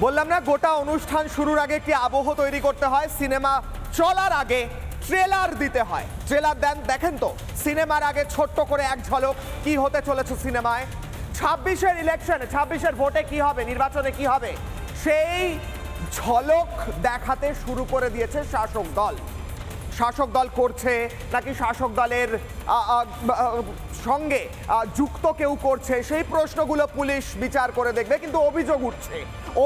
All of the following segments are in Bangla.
বললাম না, গোটা অনুষ্ঠান শুরুর আগে একটি আবহ তৈরি করতে হয়। সিনেমা চলার আগে ট্রেলার দিতে হয়। ট্রেলার দেন, দেখেন তো সিনেমার আগে ছোট্ট করে এক ঝলক কি হতে চলেছে সিনেমায়। 26-এর ইলেকশনে, 26-এর ভোটে কি হবে, নির্বাচনে কি হবে, সেই ঝলক দেখাতে শুরু করে দিয়েছে শাসক দল। শাসক দল করছে নাকি শাসক দলের সঙ্গে যুক্ত কেউ করছে, সেই প্রশ্নগুলো পুলিশ বিচার করে দেখবে। কিন্তু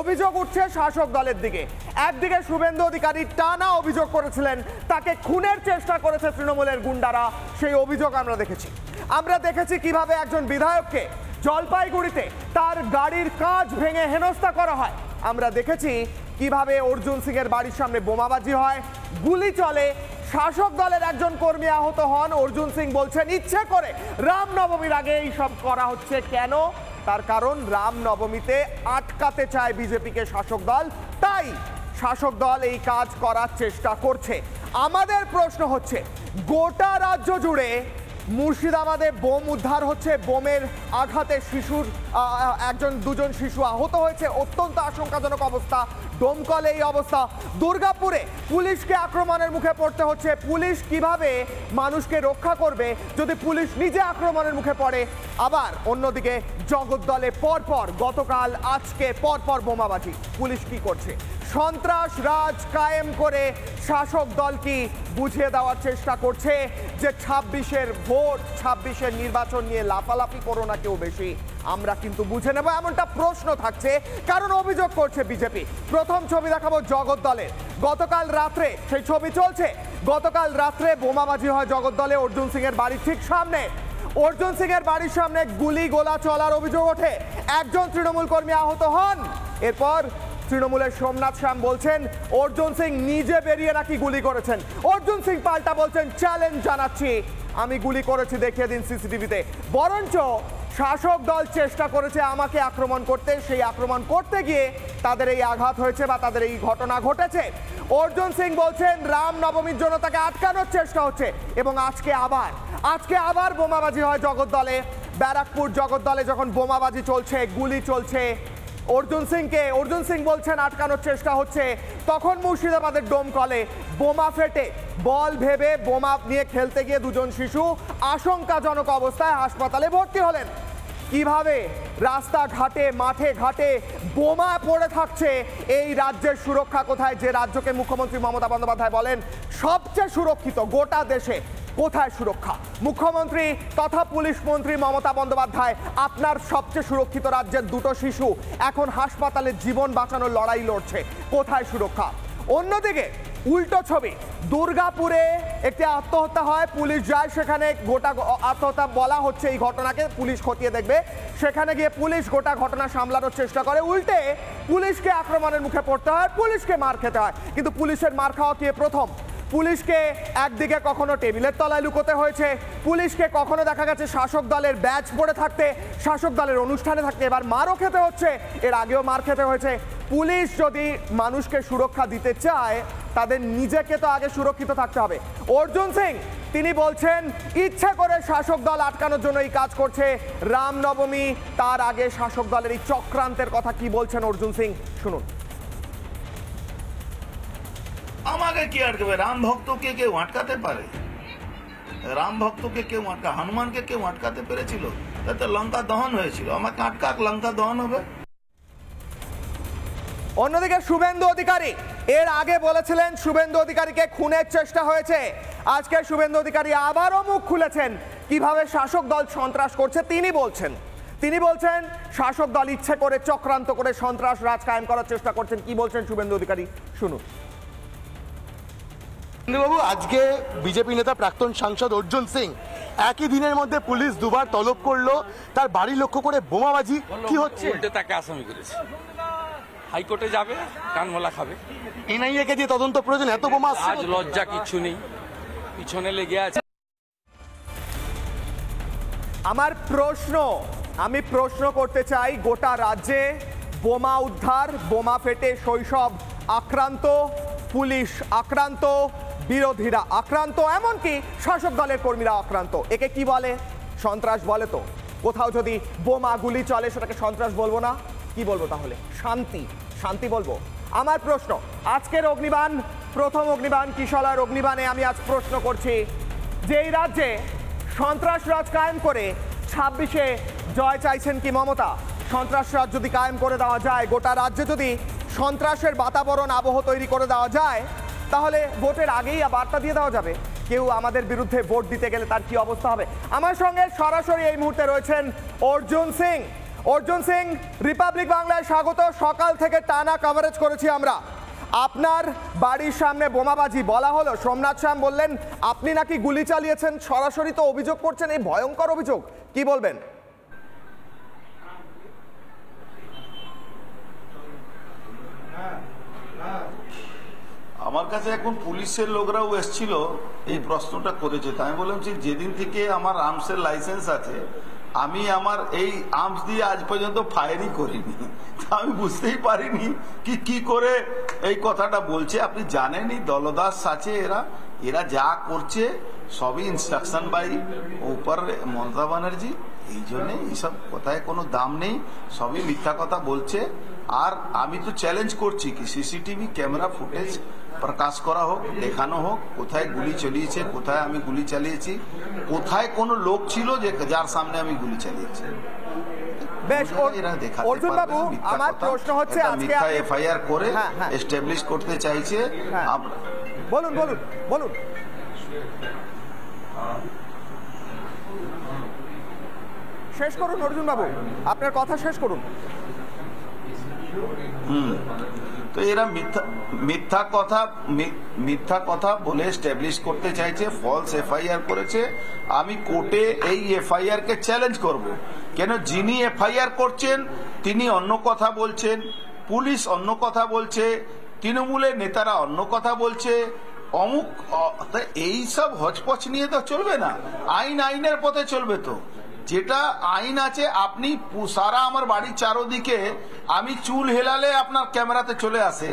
অভিযোগ উঠছে শাসক দলের দিকে। একদিকে শুভেন্দু অধিকারী টানা অভিযোগ করেছিলেন তাকে খুনের চেষ্টা করেছে তৃণমূলের গুন্ডারা, সেই অভিযোগ আমরা দেখেছি কিভাবে একজন বিধায়ককে জলপাইগুড়িতে তার গাড়ির কাঁচ ভেঙে হেনস্থা করা হয়। আমরা দেখেছি কিভাবে অর্জুন সিং এর বাড়ির সামনে বোমাবাজি হয়, গুলি চলে, শাসক দলের একজন কর্মী আহত হন। অর্জুন সিং বলছেন ইচ্ছে করে রামনবমীর আগে এই সব করা হচ্ছে। কেন? তার কারণ রামনবমীতে আটকাতে চায় বিজেপিকে শাসক দল, তাই শাসক দল এই কাজ করার চেষ্টা করছে। আমাদের প্রশ্ন হচ্ছে, গোটা রাজ্য জুড়ে মুর্শিদাবাদে বোম উদ্ধার হচ্ছে, বোমের আঘাতে দুজন শিশু আহত হয়েছে, অত্যন্ত আশঙ্কাজনক অবস্থা। দমকলে এই অবস্থা। দুর্গাপুরে পুলিশকে আক্রমণের মুখে পড়তে হচ্ছে। পুলিশ কিভাবে মানুষকে রক্ষা করবে যদি পুলিশ নিজে আক্রমণের মুখে পড়ে? আবার অন্যদিকে জগদ্দলে পরপর গতকাল আজকে পরপর বোমাবাজি। পুলিশ কি করছে? সন্ত্রাস রাজ কায়েম করে শাসক দল কি বুঝিয়ে দেওয়ার চেষ্টা করছে যে 26-এর ভোট, 26-এর নির্বাচন নিয়ে লাফালাফি করো না কেউ বেশি, আমরা কিন্তু বুঝে নেব, এমনটা প্রশ্ন থাকছে। কারণ অভিযোগ করছে বিজেপি। প্রথম ছবি দেখাবো জগদ্দলের। গতকাল রাত্রে সেই ছবি চলছে। গতকাল রাত্রে বোমাবাজি হয় জগদ্দলে অর্জুন সিং এর বাড়ির ঠিক সামনে। অর্জুন সিং এর বাড়ির সামনে গুলি গোলা চলার অভিযোগ ওঠে, একজন তৃণমূল কর্মী আহত হন। এরপর তৃণমূলের সোমনাথ শ্যাম বলছেন অর্জুন সিং নিজে বেরিয়ে নাকি গুলি করেছেন। অর্জুন সিং পাল্টা বলছেন চ্যালেঞ্জ জানাচ্ছি, আমি গুলি করেছি, দেখিয়ে দিন সিসিটিভিতে। বরঞ্চ শাসক দল চেষ্টা করেছে আমাকে আক্রমণ করতে, সেই আক্রমণ করতে গিয়ে তাদের এই আঘাত হয়েছে বা তাদের এই ঘটনা ঘটেছে। অর্জুন সিং বলছেন রামনবমীর জন্য তাকে আটকানোর চেষ্টা হচ্ছে। এবং আজকে আবার বোমাবাজি হয় জগদ্দলে। ব্যারাকপুর জগদ্দলে যখন বোমাবাজি চলছে, গুলি চলছে, অর্জুন সিং বলছেন আটকানোর চেষ্টা হচ্ছে, তখন মুর্শিদাবাদের ডোমকলে বোমা ফেটে বল ভেবে বোমা নিয়ে খেলতে গিয়ে দুজন শিশু আশঙ্কাজনক অবস্থায় হাসপাতালে ভর্তি হলেন। কিভাবে রাস্তাঘাটে মাঠে ঘাটে বোমা পড়ে থাকছে, এই রাজ্যের সুরক্ষা কোথায়? যে রাজ্যকে মুখ্যমন্ত্রী মমতা বন্দ্যোপাধ্যায় বলেন সবচেয়ে সুরক্ষিত গোটা দেশে, কোথায় সুরক্ষা? মুখ্যমন্ত্রী তথা পুলিশ মন্ত্রী মমতা বন্দ্যোপাধ্যায় আপনার সবচেয়ে সুরক্ষিত রাজ্যের দুটো শিশু এখন হাসপাতালে জীবন বাঁচানোর লড়াই লড়ছে, কোথায় সুরক্ষা? অন্যদিকে উল্টো ছবি, দুর্গাপুরে একটি আত্মহত্যা হয়, পুলিশ যায় সেখানে। গোটা আত্মহত্যা বলা হচ্ছে এই ঘটনাকে, পুলিশ খতিয়ে দেখবে। সেখানে গিয়ে পুলিশ গোটা ঘটনা সামলানোর চেষ্টা করে, উল্টে পুলিশকে আক্রমণের মুখে পড়তে হয়, পুলিশকে মার খেতে হয়। কিন্তু পুলিশের মার খাওয়া কি প্রথম? পুলিশকে একদিকে কখনো টেবিলের তলায় লুকোতে হয়েছে, পুলিশকে কখনো দেখা গেছে শাসক দলের ব্যাচ পড়ে থাকতে, শাসক দলের অনুষ্ঠানে থাকতে, এবার মারও খেতে হচ্ছে, এর আগেও মার খেতে হয়েছে। পুলিশ যদি মানুষকে সুরক্ষা দিতে চায় তাদের নিজেকে তো আগে সুরক্ষিত থাকতে হবে। অর্জুন সিং তিনি বলছেন ইচ্ছে করে শাসক দল আটকানোর জন্য এই কাজ করছে। রামনবমী তার আগে শাসক দলের এই চক্রান্তের কথা কি বলছেন অর্জুন সিং, শুনুন। আমাকে কি আটকাবে? রাম ভক্তকে কেউ আটকাতে পারে? রাম ভক্তকে কেউ হনুমানকে কেউ আটকাতে পেরেছিল? তাতে লঙ্কা দহন হয়েছিল, আমাকে আটকাক, লঙ্কা দহন হবে। অন্যদিকে শুভেন্দু অধিকারী এর আগে বলেছিলেন শুভেন্দু অধিকারীকে খুনের চেষ্টা হয়েছে। আজকে শুভেন্দু অধিকারী আবারও মুখ খুলেছেন কিভাবে শাসক দল সন্ত্রাস করছে। তিনি বলছেন শাসক দল ইচ্ছে করে চক্রান্ত করে সন্ত্রাস রাজ কায়েম করার চেষ্টা করছেন। কি বলছেন শুভেন্দু অধিকারী, শুনুন। বাবু, আজকে বিজেপি নেতা প্রাক্তন সাংসদ অর্জুন সিং একই দিনের মধ্যে পুলিশ দুবার তলব করলো, তার বাড়ি লক্ষ্য করে বোমাবাজি। কি হচ্ছে? উল্টে তাকে আসামি করেছে, হাইকোর্টে যাবে, কানমলা খাবে। এনআইএ কে দিয়ে তদন্ত প্রয়োজন, এত বোমা। আজ লজ্জা কিচ্ছু নেই, পিছনে লেগে আছে। আমি প্রশ্ন করতে চাই, গোটা রাজ্যে বোমা উদ্ধার, বোমা ফেটে শৈশব আক্রান্ত, পুলিশ আক্রান্ত, বিরোধীরা আক্রান্ত, এমনকি শাসক দলের কর্মীরা আক্রান্ত। একে কি বলে? সন্ত্রাস বলে তো। কোথাও যদি বোমা গুলি চলে সেটাকে সন্ত্রাস বলবো না, কি বলবো তাহলে? শান্তি বলবো। আমার প্রশ্ন, আজকের অগ্নিবাণ, প্রথম অগ্নিবাণ কিশলয়ের অগ্নিবাণে আমি আজ প্রশ্ন করছি যে এই রাজ্যে সন্ত্রাসরাজ কায়েম করে 26-এ জয় চাইছেন কি মমতা? সন্ত্রাসরাজ যদি কায়েম করে দেওয়া যায়, গোটা রাজ্যে যদি সন্ত্রাসের বাতাবরণ আবহ তৈরি করে দেওয়া যায়, তাহলে ভোটের আগেই বার্তা দিয়ে দেওয়া যাবে কেউ আমাদের বিরুদ্ধে ভোট দিতে গেলে তার কি অবস্থা হবে। আমার সঙ্গে সরাসরি এই মুহূর্তে রয়েছেন অর্জুন সিং। অর্জুন সিং, রিপাবলিক বাংলায় স্বাগত। সকাল থেকে টানা কভারেজ করেছি আমরা। আপনার বাড়ির সামনে বোমাবাজি, বলা হলো সোমনাথ শ্যাম বললেন আপনি নাকি গুলি চালিয়েছেন, সরাসরি তো অভিযোগ করছেন, এই ভয়ঙ্কর অভিযোগ, কি বলবেন? আমার কাছে এখন পুলিশের লোকরাও এসেছিল, এই প্রশ্নটা করেছে। তাই আমি বললাম যে যেদিন থেকে আমার আর্মসের লাইসেন্স আছে, আমি আমার এই আর্মস দিয়ে আজ পর্যন্ত ফায়ারই করিনি। আমি বুঝতেই পারিনি কি করে এই কথাটা বলছে। আপনি জানেনই দলদাস আছে এরা যা করছে সবই ইনস্ট্রাকশন বাই উপর মমতা ব্যানার্জি। এই জন্যে এইসব কথায় কোনো দাম নেই, সবই মিথ্যা কথা বলছে। আর আমি তো চ্যালেঞ্জ করছি কি সিসিটিভি ক্যামেরা ফুটেজ প্রকাশ করা হোক, দেখানো হোক কোথায় গুলি চালিয়েছে, কোথায় আমি গুলি চালিয়েছি, কোথায় কোনো লোক ছিল যে যার সামনে আমি গুলি চালিয়েছি। বেশ অর্জুন বাবু, আমার প্রশ্ন হচ্ছে আজকে এফআইআর করে এস্টাবলিশ করতে চাইছে। বলুন বলুন বলুন। শেষ করুন অর্জুন বাবু, আপনার কথা শেষ করুন। তো এরা মিথ্যা কথা বলে এস্টাবলিশ করতে চাইছে, ফলস এফআইআর করেছে। আমি কোর্টে এই এফআইআর কে চ্যালেঞ্জ করব, কেন যিনি এফআইআর করছেন তিনি অন্য কথা বলছেন, পুলিশ অন্য কথা বলছে, তৃণমূলের নেতারা অন্য কথা বলছে, অমুক। এই সব হচপচ নিয়ে তো চলবে না, আইনের পথে চলবে। তো যেটা আইন আছে, আপনি সারা আমার বাড়ির চারোদিকে আমি চুল হেলালে আপনার ক্যামেরাতে চলে আসে,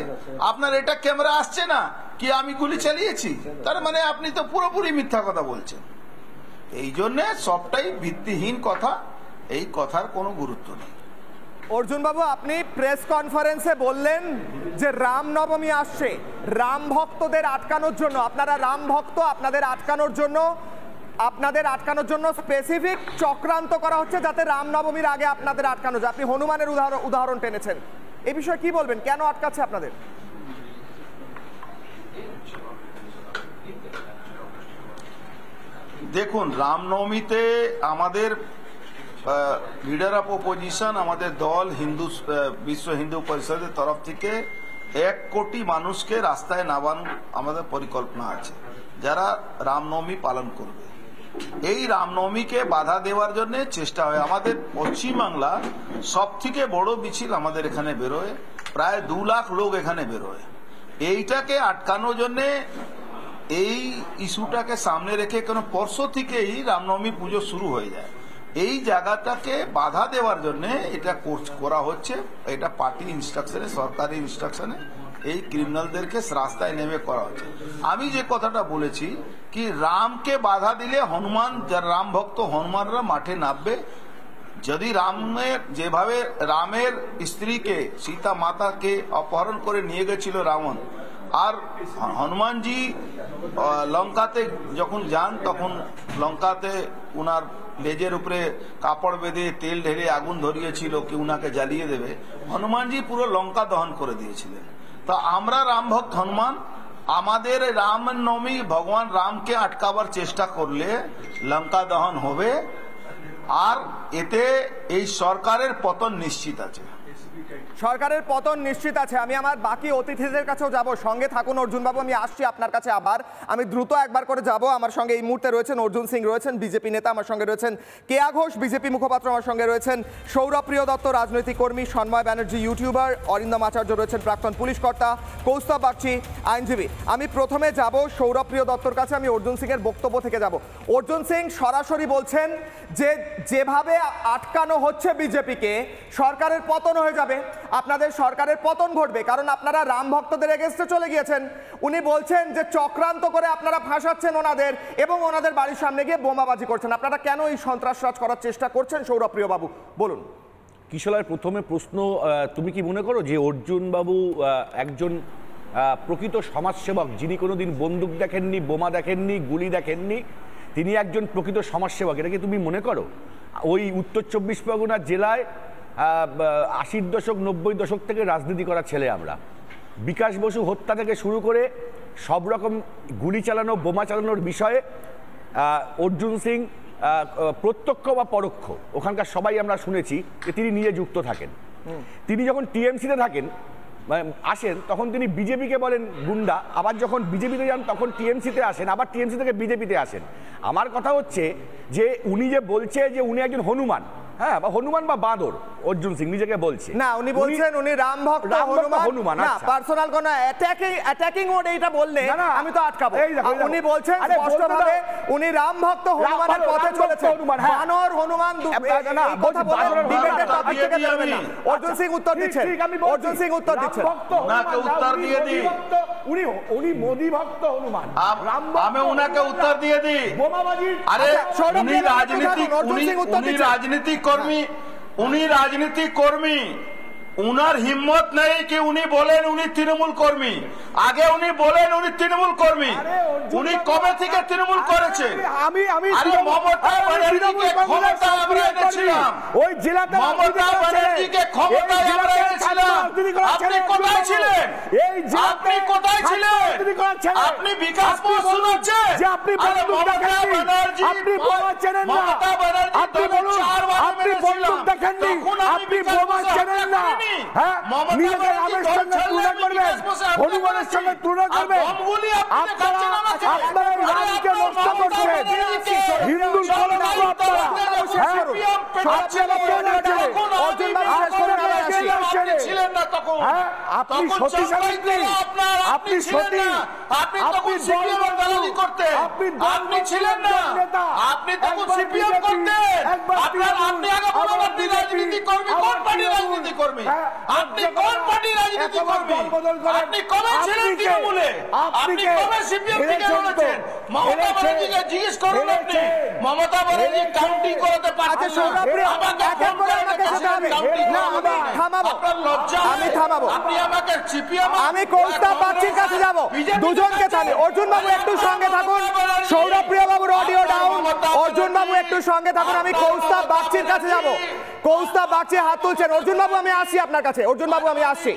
আপনার এটা ক্যামেরা আসছে না কি আমি গুলি চালিয়েছি, তার মানে আপনি তো পুরোপুরি মিথ্যা কথা বলছেন। এই জন্যে সবটাই ভিত্তিহীন কথা, এই কথার কোনো গুরুত্ব নেই। অর্জুন বাবু, আপনি প্রেস কনফারেন্সে বললেন যে রামনবমী আসছে, রাম ভক্তদের আটকানোর জন্য, আপনারা রাম ভক্ত, আপনাদের আটকানোর জন্য স্পেসিফিক চক্রান্ত করা হচ্ছে যাতে রামনবমীর আগে আপনাদের আটকানো যায়। আপনি হনুমানের উদাহরণ টেনেছেন, এই বিষয়ে কি বলবেন, কেন আটকাচ্ছে আপনাদের? দেখুন, রামনবমীতে আমাদের লিডার অফ অপোজিশন, আমাদের দল বিশ্ব হিন্দু পরিষদের তরফ থেকে 1 কোটি মানুষকে রাস্তায় নামানোর আমাদের পরিকল্পনা আছে, যারা রামনবমী পালন করবে। এই রামনবমীকে বাধা দেওয়ার জন্য চেষ্টা হয়। আমাদের পশ্চিমবাংলা সব থেকে বড় মিছিল আমাদের এখানে বেরোয়, প্রায় 2 লাখ লোক এখানে বেরোয়। এইটাকে আটকানোর জন্য, এই ইস্যুটাকে সামনে রেখে, কেন পরশু থেকেই রামনবমী পুজো শুরু হয়ে যায়, এই জায়গাটাকে বাধা দেওয়ার জন্য এটা করা হচ্ছে। এটা পার্টি ইনস্ট্রাকশনে, সরকারি ইনস্ট্রাকশনে এই ক্রিমিনালদেরকে রাস্তায় নেমে করা হচ্ছে। আমি যে কথাটা বলেছি কি রামকে বাধা দিলে হনুমান, যারা রাম ভক্ত হনুমানরা মাঠে নামবে। যদি যেভাবে রামের স্ত্রীকে, সীতা মাতাকে অপহরণ করে নিয়ে গেছিল রাবণ, আর হনুমানজি লঙ্কাতে যখন যান তখন লঙ্কাতে উনার লেজের উপরে কাপড় বেঁধে তেল ঢেলে আগুন ধরিয়েছিল কি উনাকে জ্বালিয়ে দেবে, হনুমানজি পুরো লঙ্কা দহন করে দিয়েছিলেন। তো আমরা রাম ভক্ত হনুমান, আমাদের রামনবমী ভগবান রামকে আটকাবার চেষ্টা করলে লঙ্কা দহন হবে, আর এতে এই সরকারের পতন নিশ্চিত আছে। সরকারের পতন নিশ্চিত আছে। আমি আমার বাকি অতিথিদের কাছেও যাব, সঙ্গে থাকুন অর্জুন বাবু, আমি আসছি আপনার কাছে আবার। আমি দ্রুত একবার করে যাব। আমার সঙ্গে এই মুহূর্তে রয়েছেন অর্জুন সিং, রয়েছেন বিজেপি নেতা, আমার সঙ্গে রয়েছেন কেয়া ঘোষ বিজেপি মুখপাত্র, আমার সঙ্গে রয়েছেন সৌরপ্রিয় দত্ত রাজনৈতিক কর্মী, সন্ময় ব্যানার্জি ইউটিউবার, অরিন্দম আচার্য রয়েছেন প্রাক্তন পুলিশ কর্তা, কৌস্তব বাগচি আইনজীবী। আমি প্রথমে যাব সৌরপ্রিয় দত্তর কাছে, আমি অর্জুন সিং এর বক্তব্য থেকে যাব। অর্জুন সিং সরাসরি বলছেন যে যেভাবে আটকানো হচ্ছে বিজেপিকে, সরকারের পতন হয়ে যাবে, আপনাদের সরকারের পতন ঘটবে, কারণ আপনারা রাম ভক্তদের এগেইনস্টে চলে গিয়েছেন। উনি বলছেন যে চক্রান্ত করে আপনারা ফাঁসাচ্ছেন ওনাদের এবং ওনাদের বাড়ির সামনে গিয়ে বোমাবাজি করছেন। আপনারা কেন এই সন্ত্রাসরাজ করার চেষ্টা করছেন সৌরপ্রিয় বাবু, বলুন। কিশোরের প্রথমে প্রশ্ন, তুমি কি মনে করো যে অর্জুনবাবু একজন প্রকৃত সমাজসেবক, যিনি কোনোদিন বন্দুক দেখেননি, বোমা দেখেননি, গুলি দেখেননি, তিনি একজন প্রকৃত সমাজসেবক, এটা কি তুমি মনে করো? ওই উত্তর 24 পরগনা জেলায় 80-র দশক 90-র দশক থেকে রাজনীতি করা ছেলে আমরা। বিকাশ বসু হত্যা থেকে শুরু করে সব রকম গুলি চালানো, বোমা চালানোর বিষয়ে অর্জুন সিং প্রত্যক্ষ বা পরোক্ষ ওখানকার সবাই আমরা শুনেছি যে তিনি নিজে যুক্ত থাকেন। তিনি যখন টিএমসিতে থাকেন আসেন তখন তিনি বিজেপিকে বলেন গুন্ডা, আবার যখন বিজেপিতে যান তখন টিএমসিতে আসেন, আবার টিএমসি থেকে বিজেপিতে আসেন। আমার কথা হচ্ছে যে উনি যে বলছে যে উনি একজন হনুমান, হ্যাঁ, বা হনুমান বা বাঁদর, অর্জুন সিং নিজেকে বলছে না, উনি বলছেন উনি রাম ভক্ত হনুমান না, পার্সোনাল কোন অ্যাটাকিং ওড এইটা বললে আমি তো আটকাবো। উনি বলছেন স্পষ্টভাবে উনি রাম ভক্ত হনুমানের পথে চলেছেন, বানর হনুমান এই কথা বলে ডিবেটের টপিক থেকে বেরোবেন না। অর্জুন সিং উত্তর দিচ্ছেন, অর্জুন সিং উত্তর দিচ্ছেন। ওনাকে উত্তর দিয়ে দিই, উনি মোদি ভক্ত হনুমান, আমি ওনাকে উত্তর দিয়ে দিই। আরে উনি রাজনীতি কর্মী, উনার হিম্মত নেই কি উনি বলেন উনি তৃণমূল কর্মী। আগে উনি বলেন উনি তৃণমূল কর্মী, উনি কবে থেকে তৃণমূল করেছেন? মমতা ব্যানার্জিকে ক্ষমতা আমরা এনেছিলাম, ওই জেলাতে মমতা ব্যানার্জিকে ক্ষমতা আমরা এনেছিলাম। আপনি কোথায় ছিলেন? আপনি কোথায় ছিলেন? আপনি বিকাশ বোস শোনাচ্ছেন যে আপনি মমতা ব্যানার্জি, আপনি বোমা চেনেন না, আপনি বলুন আপনি বন্দুক দেখেননি, আপনি বোমা চেনেন না, নিজেকে রামের সঙ্গে তুলনা করবেন, হনুমানের সঙ্গে তুলনা করবেন। আপনারা রামকে নষ্ট করছেন, হিন্দুর আপনি সতী সাবিত্রী, আপনি সতী, আপনি আপনি ছিলেন না, আপনি তখন সিপিএম করতেন। আপনি রাজনীতি কর্মী, কোন পার্টির রাজনীতি কর্মী? আপনি কোন পার্টির রাজনীতি কর্মী? আপনি কবে ছিলেন তৃণমূলে? আপনি কবে সিপিএম থেকে এসেছেন? মমতা ব্যানার্জিকে জিজ্ঞেস করুন। আপনি মমতা ব্যানার্জি কাউন্টিং করতে পারছেন না, আমাকে ফোন করে কাউন্টিং থামাবো, আপনার লজ্জা? আমি থামাবো, আপনি আমাকে সিপিএম, আমি কৌস্তা বাগচির কাছে যাব, দুজনকে থামে। অর্জুন বাবু একটু সঙ্গে থাকুন, সৌরভপ্রিয় বাবুর অডিও ডাউন, অর্জুন বাবু একটু সঙ্গে থাকুন, আমি কৌস্তা বাগচির কাছে যাব। কৌস্তা বাগচি হাত তুলছেন, অর্জুন বাবু আমি আসছি আপনার কাছে, অর্জুন বাবু আমি আসছি,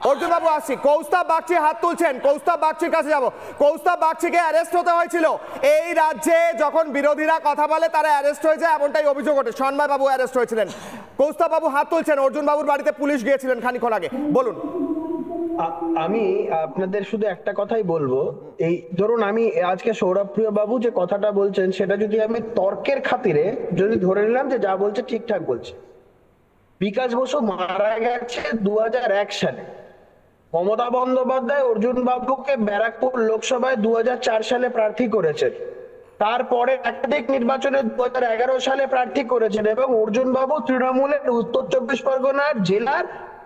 অর্জুন বাবু আসছি। কৌস্তা বাগচি হাত তুলছেন, কৌস্তা বাগচির কাছে যাব। কৌস্তা বাগচিকে অ্যারেস্ট হতে হয়েছিল এই রাজ্যে, যখন বিরোধীরা কথা বলে তারা অ্যারেস্ট হয়ে যায়, এমনটাই অভিযোগ ওঠে। সন্ময় বাবু অ্যারেস্ট হয়েছিলেন, কৌস্তা বাবু হাত তুলছেন। অর্জুন বাবুর বাড়িতে পুলিশ গিয়েছিলেন খানিকক্ষণ আগে, বলুন। আমি আপনাদের শুধু একটা কথাই বলবো, এই ধরুন আমি আজকে সৌরভপ্রিয় বাবু যে কথাটা বলছেন সেটা যদি আমি তর্কের খাতিরে যদি ধরে নিলাম যে যা বলছে ঠিকঠাক বলছে, বিকাশ বসু মারা গেছে 2001 সালে, মমতা বন্দ্যোপাধ্যায় অর্জুন বাবুকে ব্যারাকপুর লোকসভায় 2004 সালে প্রার্থী করেছেন, তারপরে একাধিক নির্বাচনে 2011 সালে প্রার্থী করেছেন, এবং অর্জুন বাবু তৃণমূলের উত্তর 24 পরগনার জেলার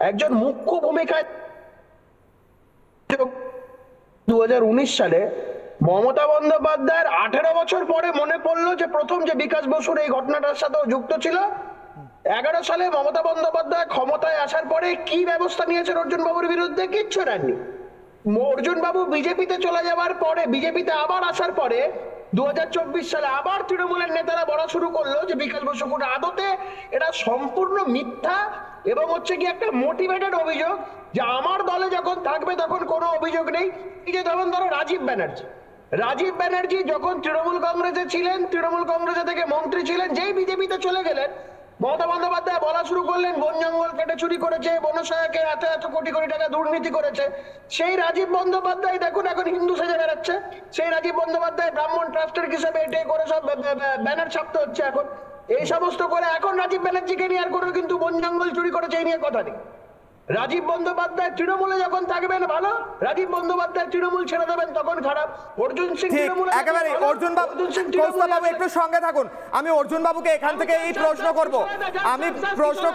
একজন মুখ্য ভূমিকায় 2019 সালে মমতা বন্দ্যোপাধ্যায়ের 18 বছর পরে মনে পড়লো যে প্রথম যে বিকাশ বসুর এই ঘটনাটার সাথেও যুক্ত ছিল। 11 সালে মমতা বন্দ্যোপাধ্যায় ক্ষমতায় আসার পরে কি ব্যবস্থা নিয়েছেন অর্জুন বাবুর বিরুদ্ধে? কিচ্ছু নেননি। অর্জুন বাবু বিজেপিতে চলে যাওয়ার পরে, বিজেপিতে আবার আসার পরে 2024 সালে আবার তৃণমূলের নেতারা বলা শুরু করলো যে বিকাশ বসু কোন আদতে এটা সম্পূর্ণ মিথ্যা এবং হচ্ছে কি একটা মোটিভেটেড অভিযোগ যে আমার দলে যখন থাকবে তখন কোনো অভিযোগ নেই। এই যে যেমন ধরো রাজীব ব্যানার্জি যখন তৃণমূল কংগ্রেসে ছিলেন, তৃণমূল কংগ্রেসে থেকে মন্ত্রী ছিলেন, যেই বিজেপিতে চলে গেলেন মমতা বন্দ্যোপাধ্যায় বলা শুরু করলেন বন জঙ্গল কেটে চুরি করেছে, বনসায়াকে এত কোটি কোটি টাকা দুর্নীতি করেছে। সেই রাজীব বন্দ্যোপাধ্যায় দেখুন এখন হিন্দু সেজে বেড়াচ্ছে, সেই রাজীব বন্দ্যোপাধ্যায় ব্রাহ্মণ ট্রাস্টের হিসেবে এটে করে সব ব্যানার ছাপতে হচ্ছে এখন, এই সমস্ত করে এখন রাজীব ব্যানার্জিকে নিয়ে আর কোনো কিন্তু বন জঙ্গল চুরি করেছে এই নিয়ে কথা নেই। রাজীব বন্দ্যোপাধ্যায় তৃণমূলে যখন থাকবেন ভালো, রাজীব বন্দ্যোপাধ্যায় তৃণমূল ছেড়ে দেবেন তখন খারাপ। অর্জুন সিং ঠিক তৃণমূলে একেবারে অর্জুন বাবু, কৌস্তভ বাবু একটু সঙ্গে থাকুন। আমি অর্জুন বাবুকে এখান থেকে এই প্রশ্ন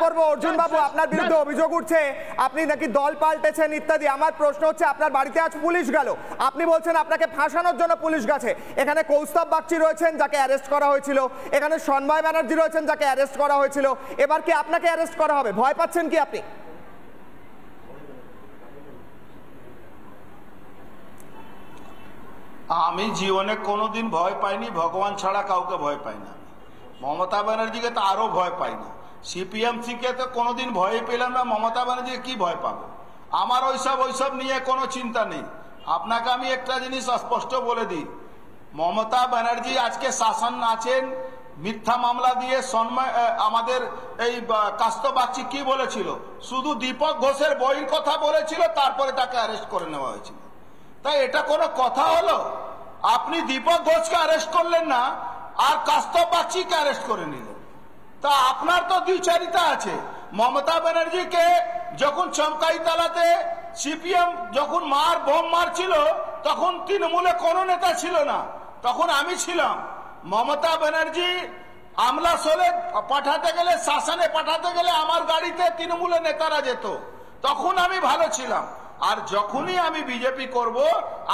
করব, অর্জুন বাবু আপনার বিরুদ্ধে অভিযোগ উঠছে আপনি নাকি দল পাল্টেছেন ইত্যাদি। আমার প্রশ্ন হচ্ছে আপনার বাড়িতে আজ পুলিশ গেল, আপনি বলছেন আপনাকে ফাঁসানোর জন্য পুলিশ গেছে। এখানে কৌস্তভ বাগচি রয়েছেন যাকে অ্যারেস্ট করা হয়েছিল, এখানে সন্ময় ব্যানার্জি রয়েছেন যাকে অ্যারেস্ট করা হয়েছিল, এবার কি আপনাকে অ্যারেস্ট করা হবে? ভয় পাচ্ছেন কি আপনি? আমি জীবনে কোনোদিন ভয় পাইনি, ভগবান ছাড়া কাউকে ভয় পাই না। মমতা ব্যানার্জিকে তো আরো ভয় পাই না। সিপিএম থেকে তো কোনোদিন ভয় পেলাম না, মমতা ব্যানার্জিকে কি ভয় পাবো? আমার ওইসব নিয়ে কোনো চিন্তা নেই। আপনাকে আমি একটা জিনিস স্পষ্ট বলে দিই, মমতা ব্যানার্জি আজকে শাসন আছেন মিথ্যা মামলা দিয়ে। আমাদের এই কৌস্তভ বাগচি কি বলেছিল? শুধু দীপক ঘোষের বইয়ের কথা বলেছিল, তারপরে তাকে অ্যারেস্ট করে নেওয়া হয়েছিল। তাই এটা কোনো কথা হলো? আপনি দীপক ঘোষকে অ্যারেস্ট করলেন না, আর কৌস্তভ বাগচিকে অ্যারেস্ট করে নিলেন। তা আপনার তো দ্বিচারিতা আছে। মমতা ব্যানার্জিকে যখন চমকাইতলাতে সিপিএম যখন বোম মারছিল, তখন তৃণমূলে কোনো নেতা ছিল না, তখন আমি ছিলাম। মমতা ব্যানার্জি আমলাসলে পাঠাতে গেলে, শাসনে পাঠাতে গেলে আমার গাড়িতে তৃণমূলের নেতারা যেত, তখন আমি ভালো ছিলাম। আর যখনই আমি বিজেপি করব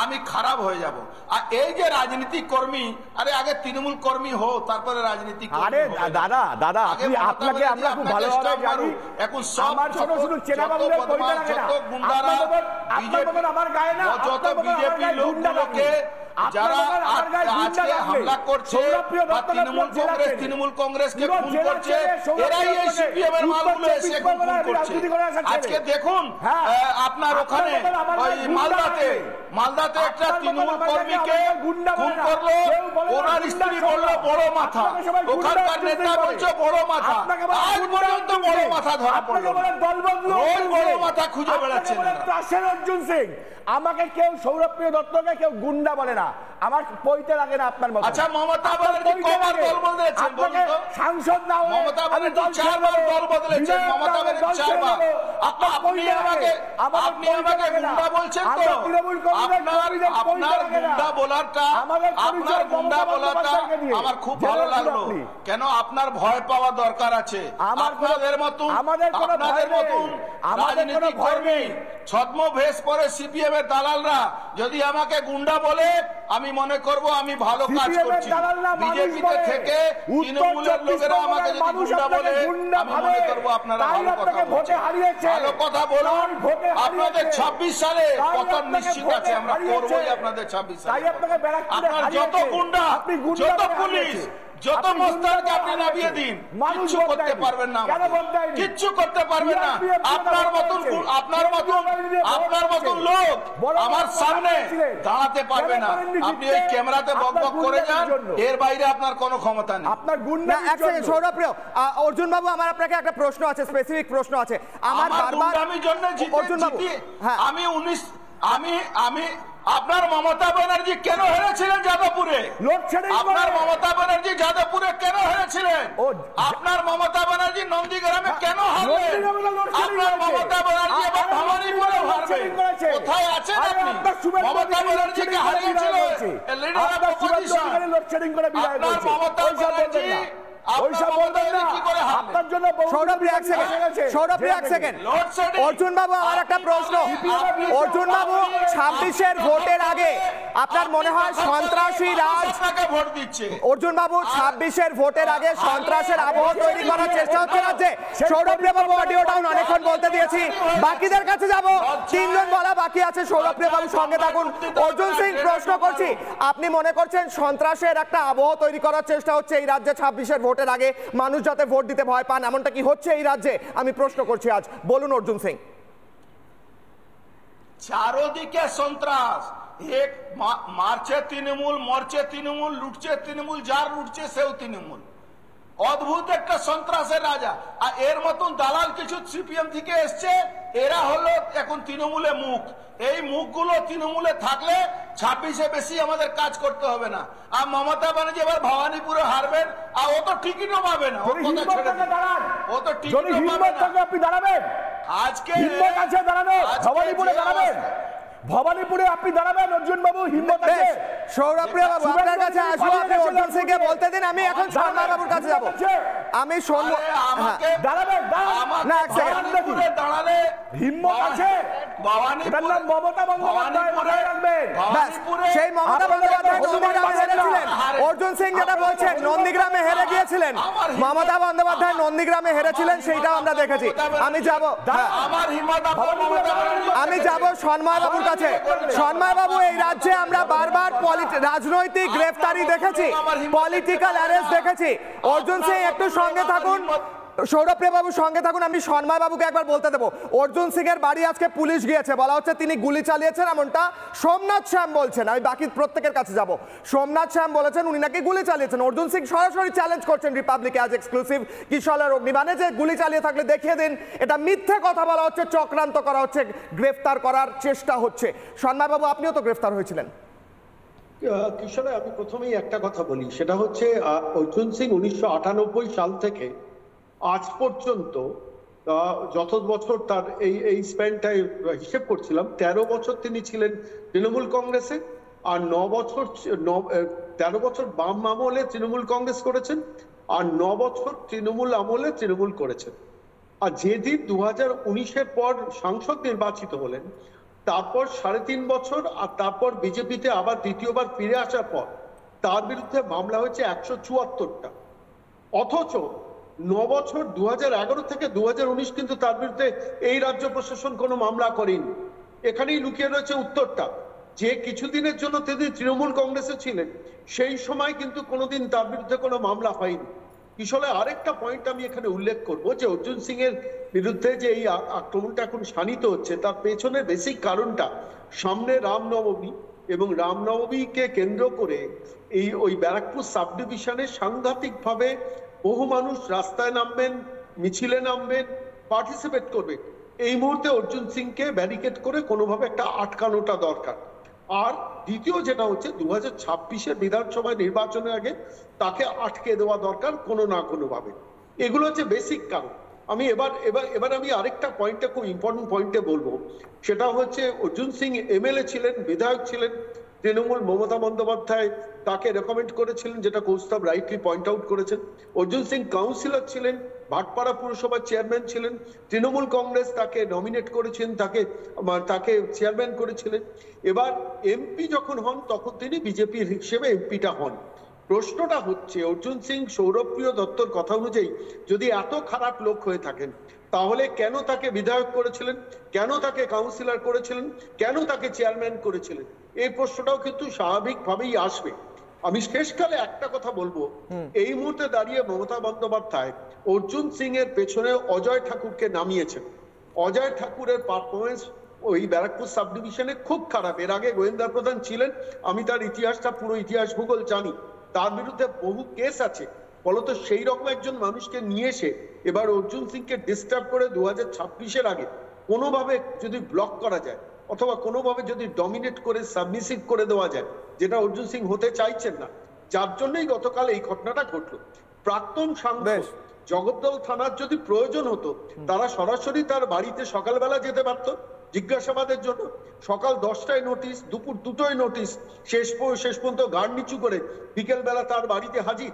আমি খারাপ হয়ে যাব। আর এই যে রাজনীতি কর্মী, আরে আগে তৃণমূল কর্মী হো, তারপরে রাজনীতি। আরে দাদা আপনি, আপনাকে আমরা খুব ভালোভাবে জানি। এখন সব আমার ছোট ছোট চেনা বাবুদের কইতে লাগে না, আমার গায়ে না, যত বিজেপি লোকগুলোকে যারা আজকে হামলা করছে বা তৃণমূল কংগ্রেসকে খুন করছে, এরাই এই সিপিএম এর মালগুলো এসে খুন করছে। আজকে দেখুন আপনার ওখানে ওই মালদাতে একটা তৃণমূল কর্মীকে খুন করলো, ওনার স্ত্রী বললো বড় মাথা, ওখানকার নেতা বলছে বড় মাথা। আজ পর্যন্ত বড় মাথা ধরা পড়লো, রোজ বড় মাথা খুঁজে বেড়াচ্ছেন অর্জুন সিং। আমাকে কেউ সৌরভপ্রিয় দত্তকে কেউ গুন্ডা বলে না, আমার পইতে লাগে না আপনার মতো। আচ্ছা মমতা ব্যানার্জি কবার দল বদলেছেন বলুন তো? সাংসদ না হয়ে মমতা ব্যানার্জি 4 বার দল বদলেছেন। মমতা ব্যানার্জি 4 বার। আপনি আমাকে গুন্ডা বলছেন তো? আপনার গুন্ডা বলাটা আমার খুব ভালো লাগলো। কেন আপনার ভয় পাওয়া দরকার আছে? আপনাদের মতন রাজনীতি কর্মী ছদ্মবেশ পরে সিপিএম এর দালালরা যদি আমাকে গুন্ডা বলে, আমি মনে করব আমি ভালো কাজ করছি। বিজেপিতে থেকে তৃণমূলের লোকেরা আমাকে যদি গুন্ডা বলে, আমি মনে করব আপনারা ভালো কথা বলছেন, ভালো কথা বলুন। আপনাদের 26 সালে পতন নিশ্চিত আছে, আমরা করবই আপনাদের 26 সালে। আপনার যত গুন্ডা, যত পুলিশ, যত মস্তানকে আপনি নামিয়ে দিন, কিচ্ছু করতে পারবেন না, কিচ্ছু করতে পারবেন না। আপনার মতন লোক আমার সামনে দাঁড়াতে পারবে না। আপনি ওই ক্যামেরাতে বকবক করে যান, এর বাইরে আপনার কোনো ক্ষমতা নেই। আপনার গুন্ডা এক সেকেন্ড সৌরভপ্রিয়, অর্জুন বাবু আমার আপনাকে একটা প্রশ্ন আছে, স্পেসিফিক প্রশ্ন আছে। আমার গুন্ডামির জন্য আমি আপনার মমতা ব্যানার্জি কেন হেরেছিলেন যাদবপুরে? আপনার মমতা ব্যানার্জি যাদবপুরে কেন হেরেছিলেন? আপনার মমতা ব্যানার্জি নন্দীগ্রামে কেন হারলেন? আপনার মমতা ব্যানার্জি এবার ভবানীপুরে হারবে। কোথায় আছেন আপনি? মমতা ব্যানার্জিকে হারিয়েছিল লিডার অফ অপোজিশন। আপনার মমতা ব্যানার্জি অর্জুন বাবু আমার একটা প্রশ্ন, অর্জুন বাবু 26-এর ভোটের আগে আপনার মনে হয় সন্ত্রাসী রাজ ভোট দিচ্ছে? অর্জুন বাবু 26-এর ভোটের আগে সন্ত্রাসের আবহ তৈরি করার চেষ্টা হচ্ছে রাজ্যে। সৌরভপ্রিয় বাবু অডিও ডাউন অনেকক্ষণ বলতে দিয়েছি, বাকিদের কাছে যাব, 3 জন বলা বাকি আছে। সৌরভপ্রিয় বাবু সঙ্গে থাকুন। অর্জুন সিং প্রশ্ন করছি, আপনি মনে করছেন সন্ত্রাসের একটা আবহ তৈরি করার চেষ্টা হচ্ছে এই রাজ্যে 26-এর ভোটের আগে, মানুষ যাতে ভোট দিতে ভয় পান, এমনটা কি হচ্ছে এই রাজ্যে? আমি প্রশ্ন করছি আজ, বলুন অর্জুন সিং। চারোদিকে সন্ত্রাস, এক মারছে তৃণমূল, মরছে তৃণমূল, লুটছে তৃণমূল, যার লুটছে সেও তৃণমূল। অদ্ভুত একটা সন্ত্রাসের রাজা। আর এর মতন দালাল কিছু সিপিএম থেকে এসছে, এরা হলো এখন তৃণমূলে মুখ। এই মুখগুলো তৃণমূলে থাকলে 26-এ বেশি আমাদের কাজ করতে হবে না। আর মমতা ব্যানার্জি এবার ভবানীপুরে হারবেন, আর ও তো টিকিটও পাবে না, ও তো টিকিটও পাবে না। আজকে হিম্মত আছে দাঁড়ানো, ভবানীপুরে দাঁড়াবেন, ভবানীপুরে আপনি দাঁড়াবেন অর্জুন বাবু, হিম্মত আছে। সৌরভ প্রিয়া বাবু আপনার কাছে আসবো, আপনি অর্জুন সিংকে বলতে দিন, আমি এখন শর্মা বাবুর কাছে যাব। আমি দাঁড়াবেন, না এক সেকেন্ড, দাঁড়ালে হিম্মত আছে, এটার নাম মমতা বন্দ্যোপাধ্যায়, মনে রাখবেন। ব্যাস, সেই মমতা বন্দ্যোপাধ্যায় নন্দীগ্রামে হেরেছিলেন। অর্জুন সিং যেটা বলছেন নন্দীগ্রামে হেরে গিয়েছিলেন, মমতা বন্দ্যোপাধ্যায় নন্দীগ্রামে হেরেছিলেন, সেইটাও আমরা দেখেছি। আমি যাব, আমি যাব সন্ময় বাবুর কাছে। সন্ময় বাবু, এই রাজ্যে আমরা বারবার রাজনৈতিক গ্রেফতারি দেখেছি, পলিটিক্যাল অ্যারেস্ট দেখেছি। অর্জুন সিং একটু সঙ্গে থাকুন, সৌরভ প্রিয়া বাবু সঙ্গে থাকুন, আমি সন্ময় বাবুকে একবার বলতে দেবো। অর্জুন সিং এর বাড়ি আজকে পুলিশ গিয়েছে, বলা হচ্ছে তিনি গুলি চালিয়েছেন, এমনটা সোমনাথ শ্যাম বলছেন। আমি বাকি প্রত্যেকের কাছে যাব। সোমনাথ শ্যাম বলেছেন উনি নাকি গুলি চালিয়েছেন। অর্জুন সিং সরাসরি চ্যালেঞ্জ করছেন রিপাবলিকে আজ এক্সক্লুসিভ কিশোরের অগ্নিবাণে যে গুলি চালিয়ে থাকলে দেখিয়ে দিন। এটা মিথ্যে কথা বলা হচ্ছে, চক্রান্ত করা হচ্ছে, গ্রেফতার করার চেষ্টা হচ্ছে। সন্ময় বাবু, আপনিও তো গ্রেফতার হয়েছিলেন। কিশোরে, আমি প্রথমেই একটা কথা বলি, সেটা হচ্ছে অর্জুন সিং 1998 সাল থেকে আজ পর্যন্ত যত বছর তার এই স্প্যানটাই হিসেব করছিলাম, 13 বছর তিনি ছিলেন তৃণমূল কংগ্রেসে, আর 13 বছর বাম আমলে তৃণমূল কংগ্রেস করেছেন, আর 9 বছর তৃণমূল আমলে তৃণমূল করেছেন। আর যেদিন 2019-এর পর সাংসদ নির্বাচিত হলেন, তারপর 3.5 বছর, আর তারপর বিজেপিতে আবার দ্বিতীয়বার ফিরে আসার পর তার বিরুদ্ধে মামলা হয়েছে 174টা। অথচ 9 বছর 2011 থেকে 2019 কিন্তু তার বিরুদ্ধে এই রাজ্য প্রশাসন কোনো মামলা করেনি। এখানেই লুকিয়ে রয়েছে উত্তরটা, যে কিছুদিনের জন্য তিনি তৃণমূল কংগ্রেসে ছিলেন, সেই সময় কিন্তু কোনোদিন তার বিরুদ্ধে কোনো মামলা হয়নি। আসলে আরেকটা পয়েন্ট আমি এখানে উল্লেখ করব, যে অর্জুন সিং এর বিরুদ্ধে যে এই আক্রমণটা এখন শানিত হচ্ছে, তার পেছনে বেসিক কারণটা সামনে রামনবমী, এবং রামনবমীকে কেন্দ্র করে ওই ব্যারাকপুর সাব ডিভিশনে সাংঘাতিকভাবে বহু মানুষ রাস্তায় নামবেন, মিছিলে নামবেন, পার্টিসিপেট করবে। এই মুহূর্তে অর্জুন সিংকে ব্যারিকেড করে কোনোভাবে একটা আটকানোটা দরকার। আর দ্বিতীয় যেটা হচ্ছে, 2026-এর বিধানসভা নির্বাচনের আগে তাকে আটকে দেওয়া দরকার কোনো না কোনো ভাবে। এগুলো হচ্ছে বেসিক কারণ। আমি এবার আমি আরেকটা পয়েন্টে, খুব ইম্পর্টেন্ট পয়েন্টে বলবো, সেটা হচ্ছে অর্জুন সিং এমএলএ ছিলেন, বিধায়ক ছিলেন, তৃণমূল মমতা বন্দ্যোপাধ্যায় তাকে রেকমেন্ড করেছিলেন, যেটা কৌস্তব রাইটলি পয়েন্ট আউট করেছেন। অর্জুন সিং কাউন্সিলর ছিলেন, ভাটপাড়া পুরসভার চেয়ারম্যান ছিলেন, তৃণমূল কংগ্রেস তাকে নমিনেট করেছেন, তাকে চেয়ারম্যান করেছিলেন। এবার এমপি যখন হন, তখন তিনি বিজেপির হিসেবে এমপিটা হন। প্রশ্নটা হচ্ছে, অর্জুন সিং সৌরভপ্রিয় দত্তর কথা অনুযায়ী যদি এত খারাপ লোক হয়ে থাকেন, তাহলে কেন তাকে বিধায়ক করেছিলেন, কেন তাকে কাউন্সিলর করেছিলেন, কেন তাকে চেয়ারম্যান করেছিলেন? এই প্রশ্নটাও কিন্তু স্বাভাবিকভাবেই আসবে। আমি শেষকালে একটা কথা বলবো, এই মুহূর্তে দাঁড়িয়ে মমতা বন্দ্যোপাধ্যায় অর্জুন সিং এর পেছনে অজয় ঠাকুরকে নামিয়েছেন। অজয় ঠাকুরের পারফরমেন্স ওই ব্যারাকপুর সাব ডিভিশনে খুব খারাপ। এর আগে গোয়েন্দা প্রধান ছিলেন, আমি তার ইতিহাসটা, পুরো ইতিহাস ভূগোল জানি, তার বিরুদ্ধে বহু কেস আছে। ফলত সেই রকম একজন মানুষকে নিয়ে এসে এবার অর্জুন সিংকে ডিস্টার্ব করে 2026-এর আগে কোনোভাবে যদি ব্লক করা যায়, অথবা কোনোভাবে যদি ডমিনেট করে সাবমিসিভ করে দেওয়া যায়, যেটা অর্জুন সিং হতে চাইছেন না, যার জন্যই গতকাল এই ঘটনাটা ঘটলো। প্রাক্তন সাংসদ জগদ্দল থানার যদি প্রয়োজন হতো, তারা সরাসরি তার বাড়িতে সকালবেলা যেতে পারতো জিজ্ঞাসাবাদের জন্য। সকাল 10টায় নোটিশ, দুপুর 2টোয় নোটিশ, শেষ পর্যন্ত গাড় নিচু করে বিকেলবেলা তার বাড়িতে হাজির।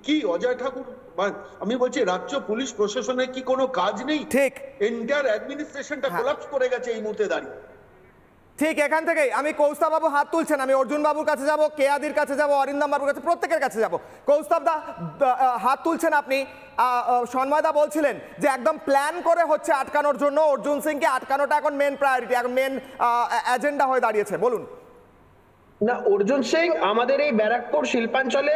কি অজয় ঠাকুর, আমি বলছি রাজ্য পুলিশ প্রশাসনের কি কোনো কাজ নেই? ঠিক, এন্টায়ার অ্যাডমিনিস্ট্রেশনটা কোলাপস করে গেছে এই মুহূর্তে দাঁড়িয়ে। ঠিক, এখান থেকেই আমি কৌস্তব বাবু হাত তুলছেন, আমি অর্জুন বাবুর কাছে যাব, কেয়াদির কাছে যাব, অরিন্দম বাবুর কাছে, প্রত্যেকের কাছে যাব। কৌস্তব দা হাত তুলছেন আপনি। সন্ময় দা বলছিলেন যে একদম প্ল্যান করে হচ্ছে আটকানোর জন্য, অর্জুন সিংকে আটকানোটা এখন মেন প্রায়োরিটি, এখন মেন এজেন্ডা হয়ে দাঁড়িয়েছে। বলুন না, অর্জুন সিং আমাদের এই ব্যারাকপুর শিল্পাঞ্চলে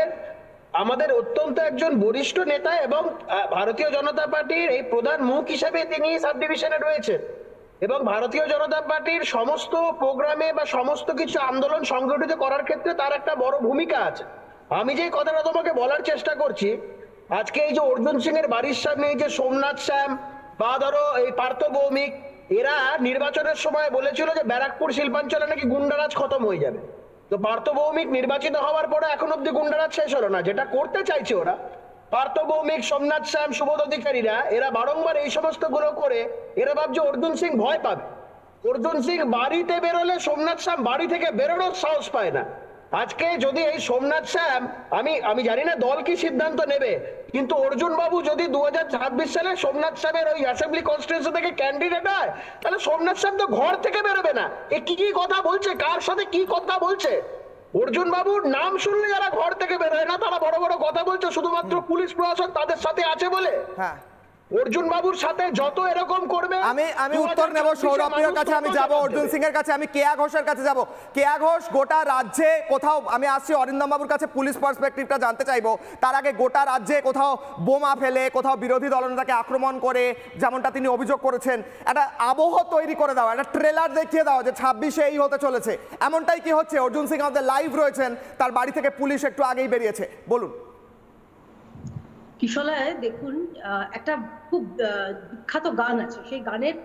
আমাদের অত্যন্ত একজন বরিষ্ঠ নেতা, এবং ভারতীয় জনতা পার্টির এই প্রধান মুখ হিসেবে তিনি সাব ডিভিশনে রয়েছেন, এবং ভারতীয় জনতা পার্টির সমস্ত প্রোগ্রামে বা সমস্ত কিছু আন্দোলন সংগঠিত করার ক্ষেত্রে তার একটা বড় ভূমিকা আছে। আমি যে কথাটা তোমাকে বলার চেষ্টা করছি, আজকে এই যে অর্জুন সিং এর বাড়ির সামনে এই যে সোমনাথ শ্যাম বা ধরো এই পার্থ ভৌমিক, এরা নির্বাচনের সময় বলেছিল যে ব্যারাকপুর শিল্পাঞ্চলে নাকি গুন্ডারাজ খতম হয়ে যাবে। তো পার্থ ভৌমিক নির্বাচিত হওয়ার পরে এখন অব্দি গুন্ডারাজ শেষ হলো না। যেটা করতে চাইছে ওরা, পার্থ ভৌমিক, সোমনাথ শ্যাম, সুবোধ অধিকারীরা এরা বারংবার এই সমস্ত গুলো করে এরা ভাবছে অর্জুন সিং ভয় পাবে। অর্জুন সিং বাড়িতে বেরোলে সোমনাথ শ্যাম বাড়ি থেকে বেরোনোর সাহস পায় না। আজকে যদি এই সোমনাথ শ্যাম, আমি জানি না দল কি সিদ্ধান্ত নেবে, কিন্তু অর্জুন বাবু যদি 2026 সালে সোমনাথ শ্যামের ওই অ্যাসেম্বলি কনস্টিটিউয়েন্সি থেকে ক্যান্ডিডেট হয়, তাহলে সোমনাথ শ্যাম তো ঘর থেকে বেরোবে না। এ কি কি কথা বলছে, কার সাথে কি কথা বলছে? অর্জুন বাবুর নাম শুনলে যারা ঘর থেকে বেরোয় না তারা বড় বড় কথা বলছে শুধুমাত্র পুলিশ প্রশাসন তাদের সাথে আছে বলে। হ্যাঁ, অর্জুন বাবুর সাথে যত এরকম করবে, আমি উত্তর নেব সৌরভ প্রিয়র কাছে, আমি যাব অর্জুন সিং এর কাছে, আমি কেয়া ঘোষের কাছে যাব। কেয়া ঘোষ, গোটা রাজ্যে কোথাও, আমি আসছি অরিন্দম বাবুর কাছে পুলিশ পার্সপেক্টিভটা জানতে চাইবো, তার আগে গোটা রাজ্যে কোথাও বোমা ফেলে, কোথাও বিরোধী দলনেতাকে আক্রমণ করে, যেমনটা তিনি অভিযোগ করেছেন, একটা আবহ তৈরি করে দাও, একটা ট্রেলার দেখিয়ে দাও যে 26-এ এই হতে চলেছে, এমনটাই কি হচ্ছে? অর্জুন সিং আমাদের লাইভ রয়েছেন, তার বাড়ি থেকে পুলিশ একটু আগেই বেরিয়েছে, বলুন। কিশোলায় দেখুন, একটা খুব বিখ্যাত গান আছে, সেই গানের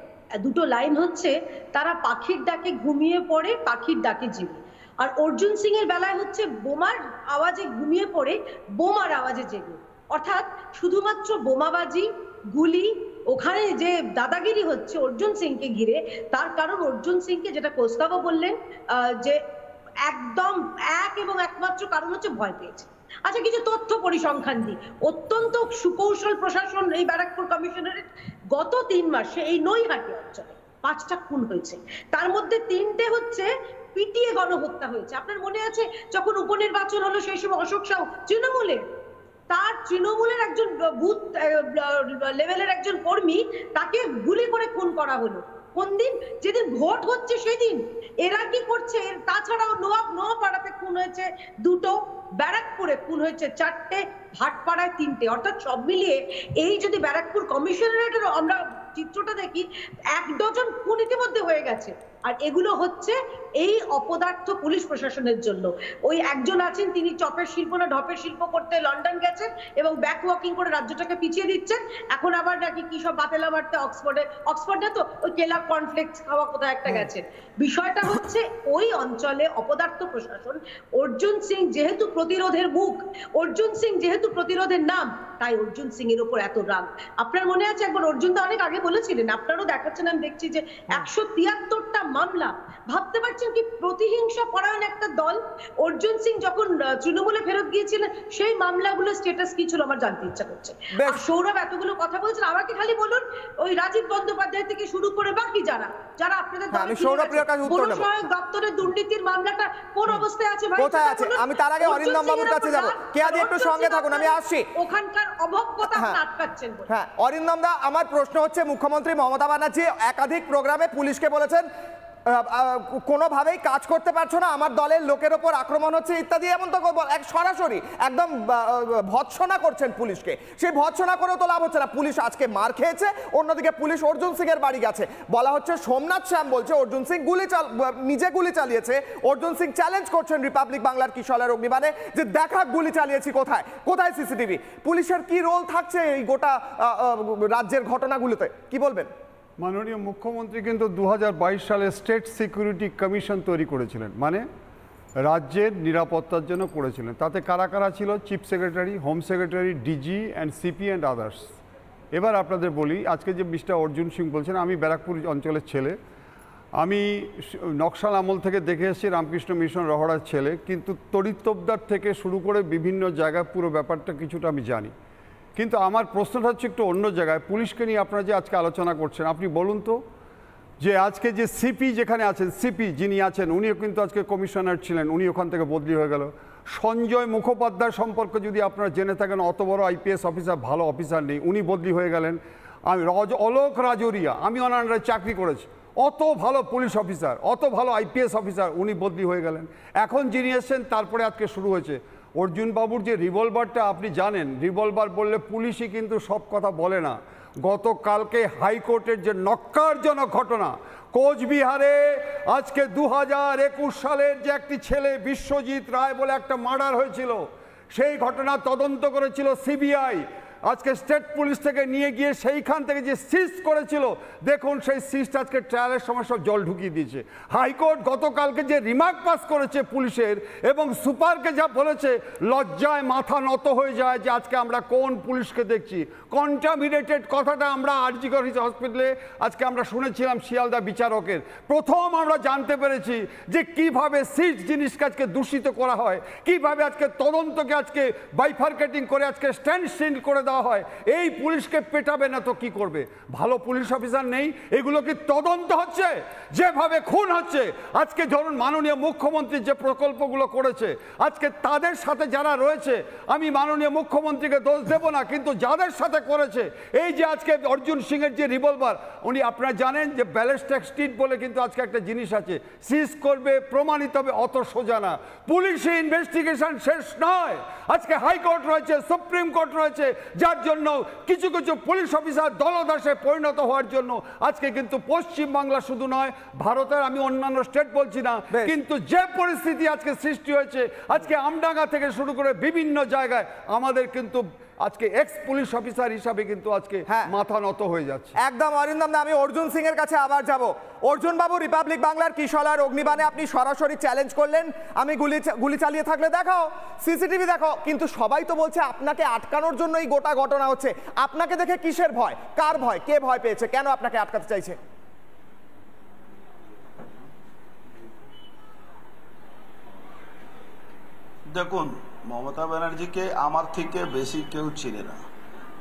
দুটো লাইন হচ্ছে, তারা পাখির ডাকে ঘুমিয়ে পড়ে, পাখির ডাকে জেগে। আর অর্জুন সিং এর বেলায় হচ্ছে বোমার আওয়াজে ঘুমিয়ে পড়ে, বোমার আওয়াজে জেগে। অর্থাৎ শুধুমাত্র বোমাবাজি, গুলি, ওখানে যে দাদাগিরি হচ্ছে অর্জুন সিংকে ঘিরে, তার কারণ অর্জুন সিংকে, যেটা কোস্তাবা বললেন, যে একদম এক এবং একমাত্র কারণ হচ্ছে ভয় পেয়েছে। আচ্ছা, কিছু তথ্য পরিসংখ্যান দিই। অত্যন্ত সুকৌশল প্রশাসন এই ব্যারাকপুর কমিশনারেট গত 3 মাসে এই নৈহাটি অঞ্চলে 5টা খুন হয়েছে, তার মধ্যে 3টে হচ্ছে পিটিয়ে গণহত্যা হয়েছে। আপনার মনে আছে যখন উপনির্বাচন হলো সেই সময় অশোক সাউ তৃণমূলের একজন বুথ লেভেলের একজন কর্মী, তাকে গুলি করে খুন করা হলো। কোন দিন? যেদিন ভোট হচ্ছে সেদিন। এরা কি করছে? তাছাড়াও নোয়াপাড়াতে খুন হয়েছে 2টো, ব্যারাকপুরে খুন হয়েছে 4টে, ভাটপাড়ায় 3টে। অর্থাৎ সব মিলিয়ে এই যদি ব্যারাকপুর কমিশনারেটের আমরা চিত্রটা দেখি, 1 ডজন খুন ইতিমধ্যে হয়ে গেছে। আর এগুলো হচ্ছে এই অপদার্থ পুলিশ প্রশাসনের জন্য। ওই একজন আছেন, তিনি চপের শিল্প না ঢপের শিল্প করতে লন্ডন গেছেন এবং ব্যাক ওয়াকিং করে রাজ্যটাকে পিছিয়ে দিচ্ছেন। এখন আবার নাকি কি সব বাতেলা মারতে অক্সফোর্ডে তো ওই কেলা কনফ্লেক্স খাওয়া কোথায় একটা গেছেন। বিষয়টা হচ্ছে ওই অঞ্চলে অপদার্থ প্রশাসন। অর্জুন সিং যেহেতু প্রতিরোধের মুখ, অর্জুন সিং যেহেতু প্রতিরোধের নাম, তাই অর্জুন সিং এর উপর এত রাগ। আপনার মনে আছে একবার অর্জুন দা অনেক আগে বলেছিলেন, আপনারও দেখাচ্ছেন, আমি দেখছি যে 173টা মামলা। ভাবতে পারছেন কি প্রতিহিংসা পরায়ণ একটা দল। অর্জুন সিং যখন তৃণমূলে ফেরত গিয়েছিলেন, সেই মামলাগুলোর স্ট্যাটাস কি ছিল আমার জানতে ইচ্ছা করছে। আর সৌরভ এতগুলো কথা বলছেন, আমাকে খালি বলুন ওই রাজীব বন্দ্যোপাধ্যায় থেকে শুরু করে বাকি যারা আপনাদের দপ্তরের দুর্নীতির মামলাটা কোন অবস্থায় আছে, কোথায় আছে? আমি তার আগে অরিন্দম বাবুর কাছে যাব। কে আদি একটু সঙ্গে থাকুন, আমি আসছি। ওখানকার অভব্যতা আপনি আটকাচ্ছেন। হ্যাঁ, অরিন্দম দা, আমার প্রশ্ন হচ্ছে, মুখ্যমন্ত্রী মমতা ব্যানার্জি একাধিক প্রোগ্রামে পুলিশকে বলেছেন কোনোভাবেই কাজ করতে পারছো না, আমার দলের লোকের ওপর আক্রমণ হচ্ছে ইত্যাদি, এমন তো এক সরাসরি একদম ভৎসনা করছেন পুলিশকে। সেই ভৎসনা করেও তো লাভ হচ্ছে না। পুলিশ আজকে মার খেয়েছে, অন্যদিকে পুলিশ অর্জুন সিং এর বাড়ি গেছে। বলা হচ্ছে সোমনাথ শ্যাম বলছে অর্জুন সিং নিজে গুলি চালিয়েছে। অর্জুন সিং চ্যালেঞ্জ করছেন রিপাবলিক বাংলার কিশোরের অগ্নিবাণে যে দেখা গুলি চালিয়েছি, কোথায় সিসিটিভি? পুলিশের কি রোল থাকছে এই গোটা রাজ্যের ঘটনাগুলোতে, কি বলবেন? মাননীয় মুখ্যমন্ত্রী কিন্তু 2022 সালে স্টেট সিকিউরিটি কমিশন তৈরি করেছিলেন, মানে রাজ্যের নিরাপত্তার জন্য করেছিলেন। তাতে কারা কারা ছিল? Chief secretary, home secretary, DG and CP and others. এবার আপনাদের বলি, আজকে যে মিস্টার অর্জুন সিং বলছেন, আমি ব্যারাকপুর অঞ্চলের ছেলে, আমি নকশাল আমল থেকে দেখে এসেছি, রামকৃষ্ণ মিশন রহড়ার ছেলে, কিন্তু তড়িৎতবদার থেকে শুরু করে বিভিন্ন জায়গায় পুরো ব্যাপারটা কিছুটা আমি জানি। কিন্তু আমার প্রশ্নটা হচ্ছে একটু অন্য জায়গায়। পুলিশকে নিয়ে আপনারা যে আজকে আলোচনা করছেন, আপনি বলুন তো যে আজকে যে সিপি যেখানে আছেন, সিপি যিনি আছেন, উনিও কিন্তু আজকে কমিশনার ছিলেন, উনি ওখান থেকে বদলি হয়ে গেল। সঞ্জয় মুখোপাধ্যায় সম্পর্কে যদি আপনারা জেনে থাকেন, অত বড় আইপিএস অফিসার, ভালো অফিসার নেই, উনি বদলি হয়ে গেলেন। আমি অলোক রাজরিয়া, আমি ওনার চাকরি করেছি, অত ভালো পুলিশ অফিসার, অত ভালো আইপিএস অফিসার, উনি বদলি হয়ে গেলেন। এখন যিনি এসছেন, তারপরে আজকে শুরু হয়েছে অর্জুন বাবুর যে রিভলভারটা, আপনি জানেন রিভলভার বললে পুলিশই কিন্তু সব কথা বলে না। গতকালকে হাইকোর্টের যে নক্কারজনক ঘটনা, কোচবিহারে আজকে 2021 সালের যে একটি ছেলে বিশ্বজিৎ রায় বলে একটা মার্ডার হয়েছিল, সেই ঘটনা তদন্ত করেছিল সিবিআই। আজকে স্টেট পুলিশ থেকে নিয়ে গিয়ে সেইখান থেকে যে সিজ করেছিল, দেখুন সেই সিজটা আজকে ট্রায়ালের সময় সব জল ঢুকিয়ে দিয়েছে। হাইকোর্ট গতকালকে যে রিমার্ক পাস করেছে পুলিশের এবং সুপারকে যা বলেছে, লজ্জায় মাথা নত হয়ে যায় যে আজকে আমরা কোন পুলিশকে দেখছি। কন্টামিনেটেড কথাটা আমরা আরজিকর হসপিটালে আজকে আমরা শুনেছিলাম শিয়ালদা বিচারকের, প্রথম আমরা জানতে পেরেছি যে কিভাবে সিজ জিনিসকে আজকে দূষিত করা হয়, কিভাবে আজকে তদন্তকে আজকে বাইফার্কেটিং করে আজকে স্ট্যান্ড স্টিল করে দেওয়া হয়। এই পুলিশকে পেটাবে না তো কি করবে? ভালো পুলিশ অফিসার নেই, এগুলো কি তদন্ত হচ্ছে? যেভাবে খুন হচ্ছে, আজকে ধরুন মাননীয় মুখ্যমন্ত্রী যে প্রকল্পগুলো করেছে, আজকে তাদের সাথে যারা রয়েছে, আমি মাননীয় মুখ্যমন্ত্রীকে দোষ দেব না, কিন্তু যাদের সাথে করেছে, এই যে আজকে অর্জুন সিং এর যে রিভলভার, উনি আপনারা জানেন যে ব্যালিস্টিক স্টিক বলে কিন্তু আজকে একটা জিনিস আছে, সিজ করবে, প্রমাণিত হবে, অত সোজা না। পুলিশি ইনভেস্টিগেশন শেষ নয়। আজকে হাইকোর্ট রয়েছে, সুপ্রিম কোর্ট রয়েছে, যার জন্য কিছু কিছু পুলিশ অফিসার দলদাসে পরিণত হওয়ার জন্য আজকে কিন্তু পশ্চিমবাংলা শুধু নয়, ভারতের আমি অন্যান্য স্টেট বলছি না, কিন্তু যে পরিস্থিতি আজকে সৃষ্টি হয়েছে, আজকে আমডাঙ্গা থেকে শুরু করে বিভিন্ন জায়গায় আমাদের কিন্তু আজকে এক্স পুলিশ অফিসার হিসাবে কিন্তু আজকে মাথা নত হয়ে যাচ্ছে। একদম অরিন্দম, আমি অর্জুন সিং এর কাছে আবার যাব। অর্জুন বাবু, রিপাবলিক বাংলার কিশলার অগ্নিবাণে আপনি সরাসরি চ্যালেঞ্জ করলেন, আমি গুলি চালিয়ে থাকলে দেখাও, সিসিটিভি দেখাও, কিন্তু সবাই তো বলছে আপনাকে আটকানোর জন্য এই গোটা ঘটনা হচ্ছে। আপনাকে দেখে কিসের ভয়? কার ভয়? কে ভয় পেয়েছে? কেন আপনাকে আটকাতে চাইছে? দেখুন, মমতা ব্যানার্জিকে আমার থেকে বেশি কেউ চিনে না।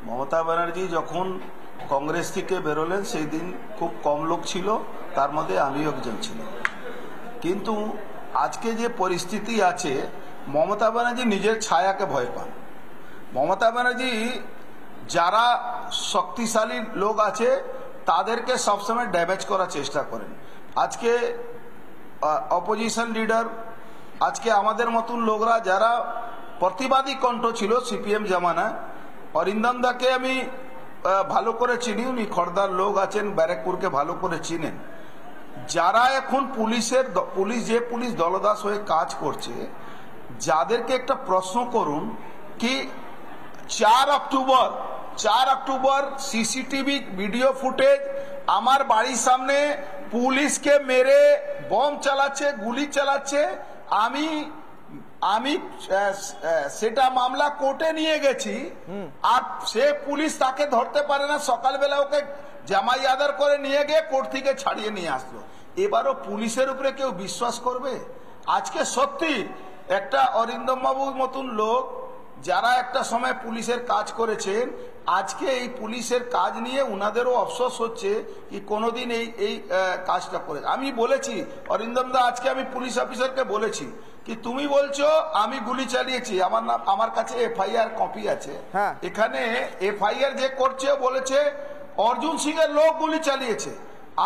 মমতা ব্যানার্জি যখন কংগ্রেস থেকে বেরোলেন সেই দিন খুব কম লোক ছিল, তার মধ্যে আমিও একজন ছিলাম। কিন্তু আজকে যে পরিস্থিতি আছে, মমতা ব্যানার্জি নিজের ছায়াকে ভয় পান। মমতা ব্যানার্জি যারা শক্তিশালী লোক আছে তাদেরকে সবসময় ড্যামেজ করার চেষ্টা করেন। আজকে অপোজিশন লিডার, আজকে আমাদের মতন লোকরা যারা প্রতিবাদী কণ্ঠ ছিল সিপিএম জামানায়, অরিন্দম দাকে আমি ভালো করে চিনি, উনি খড়দার লোক আছেন, ব্যারাকপুরকে ভালো করে চিনেন। যারা এখন পুলিশ দলদাস হয়ে কাজ করছে, যাদেরকে একটা প্রশ্ন করুন কি 4 অক্টোবর সিসিটিভি ভিডিও ফুটেজ আমার বাড়ির সামনে পুলিশকে মেরে বম চালাচ্ছে, গুলি চালাচ্ছে, আমি সেটা মামলা কোর্টে নিয়ে গেছি, আর সে পুলিশ তাকে ধরতে পারে না, সকালবেলা ওকে জামাই আদার করে নিয়ে গিয়ে কোর্ট থেকে ছাড়িয়ে নিয়ে আসলো। এবারও পুলিশের উপরে কেউ বিশ্বাস করবে? আজকে সত্যি একটা অরিন্দম বাবুর মতন লোক যারা একটা সময় পুলিশের কাজ করেছেন, আজকে এই পুলিশের কাজ নিয়ে উনাদেরও আফসোস হচ্ছে কি কোনোদিন এই কাজটা করে। আমি বলেছি অরিন্দম দা, আজকে আমি পুলিশ অফিসারকে বলেছি কি তুমি বলছো আমি গুলি চালিয়েছি, আমার কাছে এফআইআর কপি আছে, এখানে এফআইআর যে করছে বলেছে অর্জুন সিং এর লোক গুলি চালিয়েছে।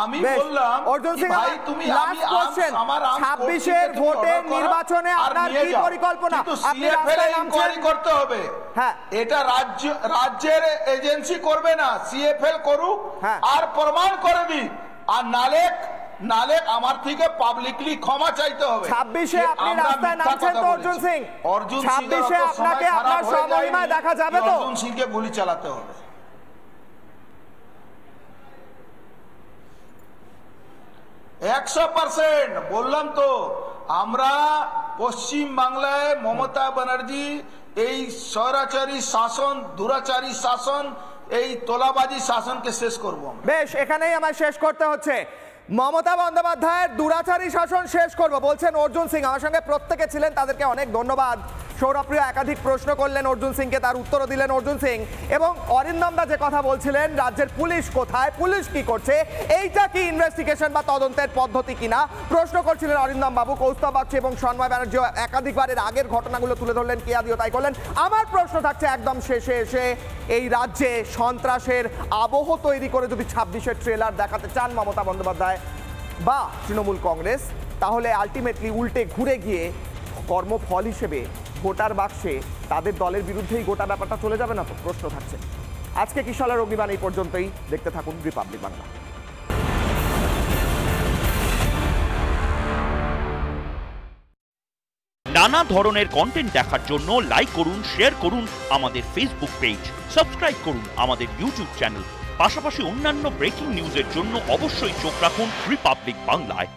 আমি বললাম অর্জুন সিং, ভাই তুমি আমি 26 এর ভোটের নির্বাচনে আপনার কি পরিকল্পনা? আপনি রাস্তায় নামছেন, করতে হবে। হ্যাঁ, এটা রাজ্যের এজেন্সি করবে না, সিএফএল করুক আর প্রমাণ করে দিক, আর নালে আমার থেকে পাবলিকলি ক্ষমা চাইতে হবে। 26-এ আপনি রাস্তায় নামছেন তো অর্জুন সিং, 26-এ আপনাকে আপনার সমমহিমায় দেখা যাবে তো? অর্জুন সিংকে গুলি চালাতে হবে। 100% বললাম তো, আমরা পশ্চিম বাংলায় মমতা ব্যানার্জি এই স্বৈরাচারী শাসন, দুরাচারী শাসন, এই তোলাবাজি শাসনকে শেষ করব। বেশ, এখানেই আমায় শেষ করতে হচ্ছে। মমতা বন্দ্যোপাধ্যায়ের দুরাচারী শাসন শেষ করব বলছেন অর্জুন সিং। আমার সঙ্গে প্রত্যেকে ছিলেন, তাদেরকে অনেক ধন্যবাদ। সৌরভপ্রিয় একাধিক প্রশ্ন করলেন অর্জুন সিংকে, তার উত্তরও দিলেন অর্জুন সিং। এবং অরিন্দম দা যে কথা বলছিলেন, রাজ্যের পুলিশ কোথায়, পুলিশ কি করছে, এইটা কি ইনভেস্টিগেশন বা তদন্তের পদ্ধতি কিনা প্রশ্ন করছিলেন অরিন্দম বাবু। কৌস্তব বাগচি এবং সন্ময় ব্যানার্জি একাধিকবারের আগের ঘটনাগুলো তুলে ধরলেন, কেয়াদিও তাই করলেন। আমার প্রশ্ন থাকছে একদম শেষে এসে, এই রাজ্যে সন্ত্রাসের আবহ তৈরি করে যদি 26-এর ট্রেলার দেখাতে চান মমতা বন্দ্যোপাধ্যায় বা তৃণমূল কংগ্রেস, তাহলে আলটিমেটলি উল্টে ঘুরে গিয়ে কর্মফল হিসেবে ভোটার বাক্সে তাদের দলের বিরুদ্ধেই গোটা ব্যাপারটা চলে যাবে না তো? প্রশ্ন থাকছে। আজকে কিশলার অগ্নিবাণ এই পর্যন্তই। দেখতে থাকুন রিপাবলিক বাংলা। নানা ধরনের কন্টেন্ট দেখার জন্য লাইক করুন, শেয়ার করুন আমাদের ফেসবুক পেজ, সাবস্ক্রাইব করুন আমাদের ইউটিউব চ্যানেল। পাশাপাশি অন্যান্য ব্রেকিং নিউজের জন্য অবশ্যই চোখ রাখুন রিপাবলিক বাংলায়।